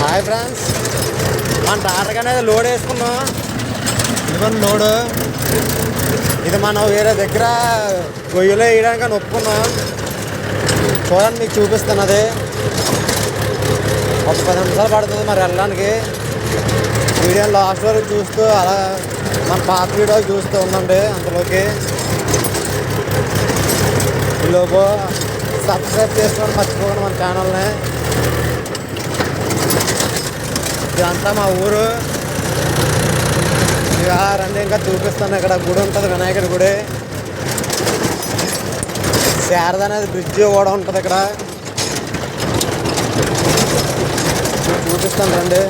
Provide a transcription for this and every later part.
Hi friends, మన tractor అనేది load వేసుకున్నాం. ఇదిగోండి లోడు. ఇది మనం వేరే దగ్గర గొయ్యలో వేయడానికి ఒప్పుకున్నాం. చూడండి, మీకు చూపిస్తాను. అది ఒక 10 నిమిషాలు పడుతుంది మరి వెళ్ళడానికి. వీడియోని లాస్ట్ వరకు చూస్తూ అలా మన పాత వీడియోలు చూస్తూ ఉండండి. అంతలోకి ఈలోపు సబ్స్క్రైబ్ చేసుకోండి మర్చిపోకండి మన ఛానల్ని. ఇదంతా మా ఊరు. ఇక రండి, ఇంకా చూపిస్తాను. ఇక్కడ గుడి ఉంటుంది, వినాయకుడి గుడి. శారద అనేది బ్రిడ్జ్ కూడా ఉంటుంది ఇక్కడ. చూపిస్తాను రండి.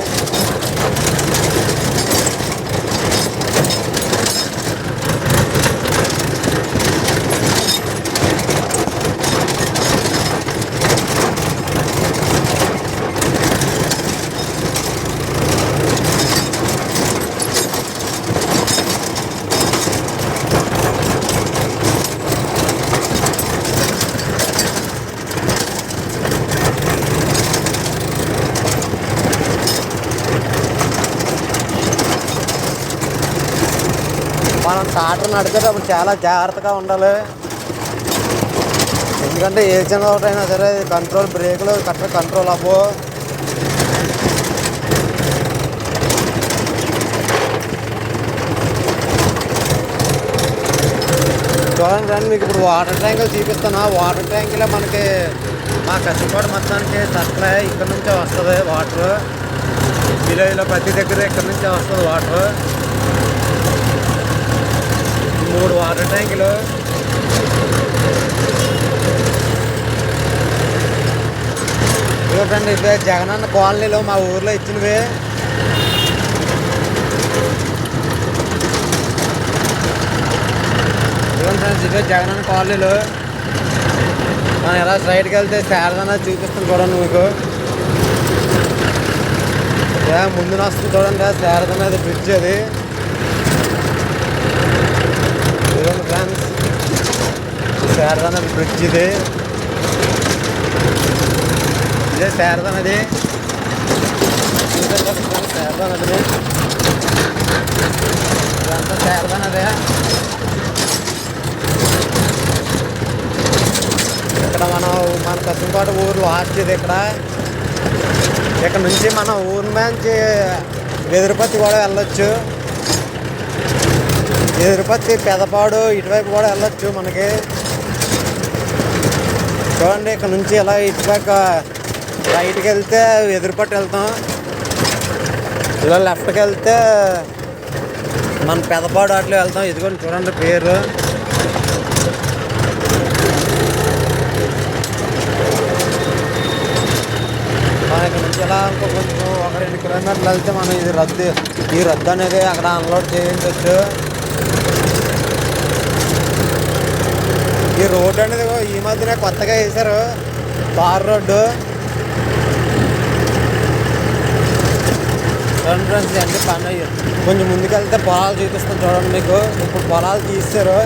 మనం ట్రాక్టర్ నడిచేటప్పుడు చాలా జాగ్రత్తగా ఉండాలి. ఎందుకంటే ఏ చిన్న ఒకటైనా సరే కంట్రోల్, బ్రేకులు కరెక్ట్ కంట్రోల్ అవ్వు. చూడండి రండి, మీకు ఇప్పుడు వాటర్ ట్యాంకులు చూపిస్తున్నా. వాటర్ ట్యాంకులో మనకి మా కసిపాడు మొత్తానికి సప్లై ఇక్కడ నుంచే వస్తుంది. వాటర్ విలేజ్లో ప్రతి దగ్గర ఇక్కడ నుంచే వస్తుంది వాటర్. 3 వాటర్ ట్యాంకులు. చూడండి, ఇవే జగనన్న కాలనీలో మా ఊర్లో ఇచ్చినవి. ఫ్రెండ్స్, ఇవే జగనన్న కాలనీలు. మనం ఎలా స్ట్రైట్కి వెళ్తే శారద చూపిస్తుంది చూడండి మీకు. ముందున వస్తుంది చూడండి, శారద అనేది బ్రిడ్జ్. అది ఫ్రెండ్స్, శారద నది బ్రిడ్జ్. ఇది ఇదే శారద నది. శారద నది ఇదంతా శారద నది. ఇక్కడ మన కసింపాటు ఊరు లాస్ట్. ఇది ఇక్కడ నుంచి మన ఊరి నుంచి వెదురుపత్తి కూడా వెళ్ళొచ్చు. ఎదురుపత్తి, పెదపాడు ఇటువైపు కూడా వెళ్ళొచ్చు మనకి. చూడండి, ఇక్కడ నుంచి ఇలా ఇటువైపు రైట్కి వెళ్తే ఎదురుపట్టి వెళ్తాం. ఇలా లెఫ్ట్కి వెళ్తే మన పెదపాడు అట్లా వెళ్తాం. ఇదిగోండి చూడండి పేరు. మన ఇక్కడ నుంచి ఇలా కొంచెం 1-2 కిలోమీటర్లు వెళ్తే మనం ఈ రద్దు అనేది అక్కడ అన్లోడ్ చేయించవచ్చు. ఈ రోడ్డు అనేది ఈ మధ్యనే కొత్తగా వేశారు, తార్ రోడ్డు. చూడండి ఫ్రెండ్స్, అన్ని పని కొంచెం ముందుకెళ్తే పొలాలు చూపిస్తాను చూడండి మీకు. ఇప్పుడు పొలాలు తీస్తారు.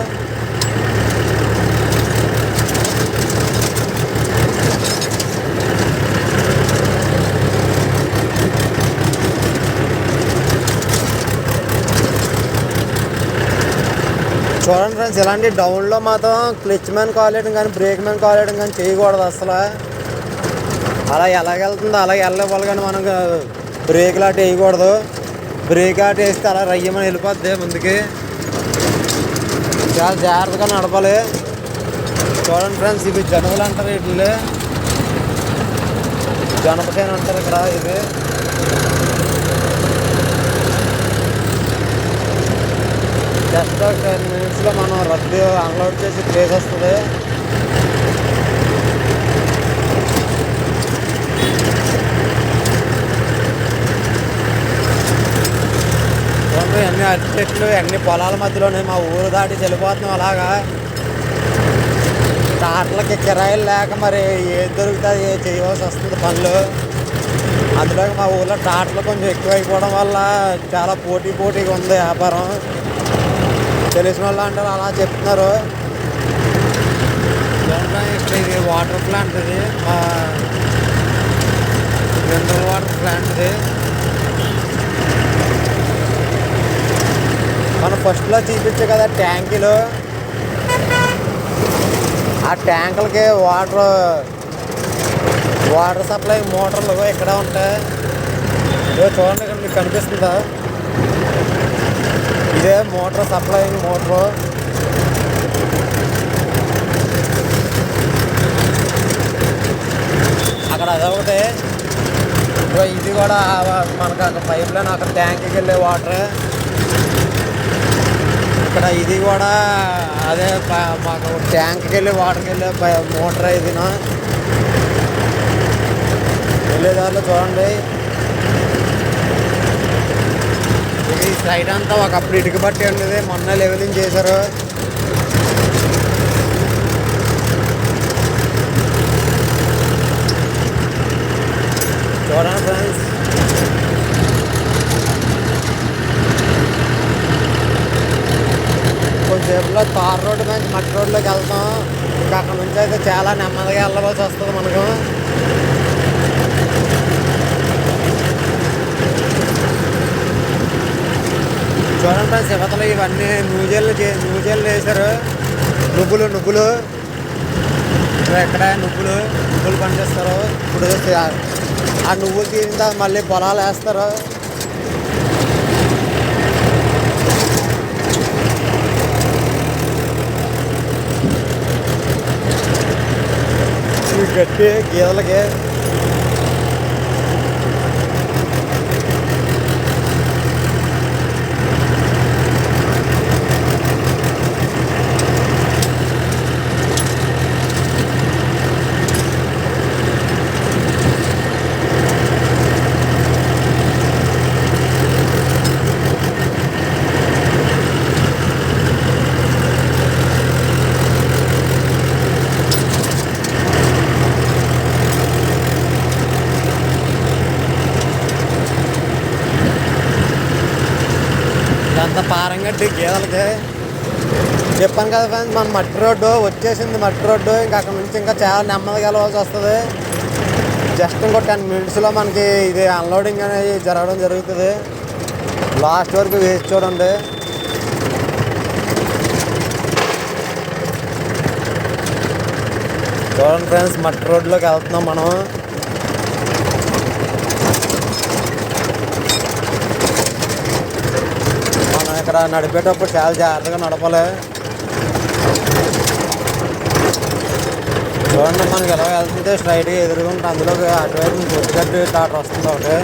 చూడండి ఫ్రెండ్స్, ఇలాంటి డౌన్లో మాత్రం క్లచ్ మ్యాన్ కాలేయడం కానీ బ్రేక్ మ్యాన్ కాలేయడం కానీ చేయకూడదు అసలు. అలా ఎలాగెళ్తుందో అలాగే వెళ్ళవాలి, కానీ మనం బ్రేక్ లాంటి వేయకూడదు. బ్రేక్ లాంటి వేస్తే అలా రయ్యమని వెళ్ళిపోద్ది ముందుకి. చాలా జాగ్రత్తగా నడపాలి. చూడండి ఫ్రెండ్స్, ఇవి జనువులు అంటారు. వీటిని జనపసేన అంటారు ఇక్కడ. ఇది జస్ట్ 10 మినిట్స్లో మనం రద్దు అన్లోడ్ చేసి ప్లేస్ వస్తుంది. అన్ని అరటి చెట్లు, అన్ని పొలాల మధ్యలోనే మా ఊరు దాటి వెళ్ళిపోతున్నాం. అలాగా ట్రాక్టర్లకి కిరాయిలు లేక మరి ఏది దొరుకుతుంది చేయవలసి వస్తుంది పనులు. అందులోకి మా ఊళ్ళో ట్రాక్టర్లు కొంచెం ఎక్కువైపోవడం వల్ల చాలా పోటీగా ఉంది వ్యాపారం. తెలిసిన వాళ్ళు అంటారు, అలా చెప్తున్నారు. ఇక్కడ ఇది వాటర్ ప్లాంట్. ఇది మినరల్ వాటర్ ప్లాంట్ ఇది. మనం ఫస్ట్లో చూపించే కదా ట్యాంకీలు, ఆ ట్యాంకులకి వాటర్ సప్లై మోటార్లు ఇక్కడ ఉంటాయి. ఇదో చూడండి, ఇక్కడ మీకు కనిపిస్తుందా, ఇదే మోటార్, సప్లైయింగ్ మోటరు. అక్కడ అదొకటి. ఇది కూడా మనకు అక్కడ పైప్ లైన్, అక్కడ ట్యాంక్కి వెళ్ళే వాటర్. ఇక్కడ ఇది కూడా అదే మాకు ట్యాంక్కి వెళ్ళి వాటర్కి వెళ్ళే మోటర్. ఇది వెళ్ళేదారిలో చూడండి, ఇది సైడ్ అంతా ఒకప్పుడు ఇటుక బట్టి ఉండేది, మొన్న లెవెలింగ్ చేశారు. చూడండి ఫ్రెండ్స్, కొంచెంసేపులో తార్ రోడ్డు నుంచి మట్టి రోడ్లోకి వెళ్తాం. ఇంకా అక్కడ నుంచి అయితే చాలా నెమ్మదిగా వెళ్ళవలసి వస్తుంది మనకు. చూడండి ఫ్రెండ్స్, యువతలు ఇవన్నీ న్యూజెల్లు వేశారు. నువ్వులు ఎక్కడ నువ్వులు పండిస్తారు. ఇప్పుడు ఆ నువ్వులు తీసిన తర్వాత మళ్ళీ పొలాలు వేస్తారు. గట్టి గీదలకి అంత పారంగట్టి గీదలకి. చెప్పాను కదా ఫ్రెండ్స్, మన మట్టి రోడ్డు వచ్చేసింది. మట్టి రోడ్డు ఇంకా అక్కడ నుంచి ఇంకా చాలా నెమ్మదిగా వెళ్ళవలసి వస్తుంది. జస్ట్ ఇంకో 10 minutesలో మనకి ఇది అన్లోడింగ్ అనేది జరుగుతుంది. లాస్ట్ వరకు వేసి చూడండి. చూడండి ఫ్రెండ్స్, మట్టి రోడ్లోకి వెళ్తున్నాం మనం. ఇక్కడ నడిపేటప్పుడు చాలా జాగ్రత్తగా నడపాలి. చూడండి, మనకి ఎలా వెళ్తుంటే స్ట్రైట్గా ఎదురుగుంటే అందులోకి అటువైపు నుంచి వచ్చేటట్టు టాటర్ వస్తుంది ఒకటి.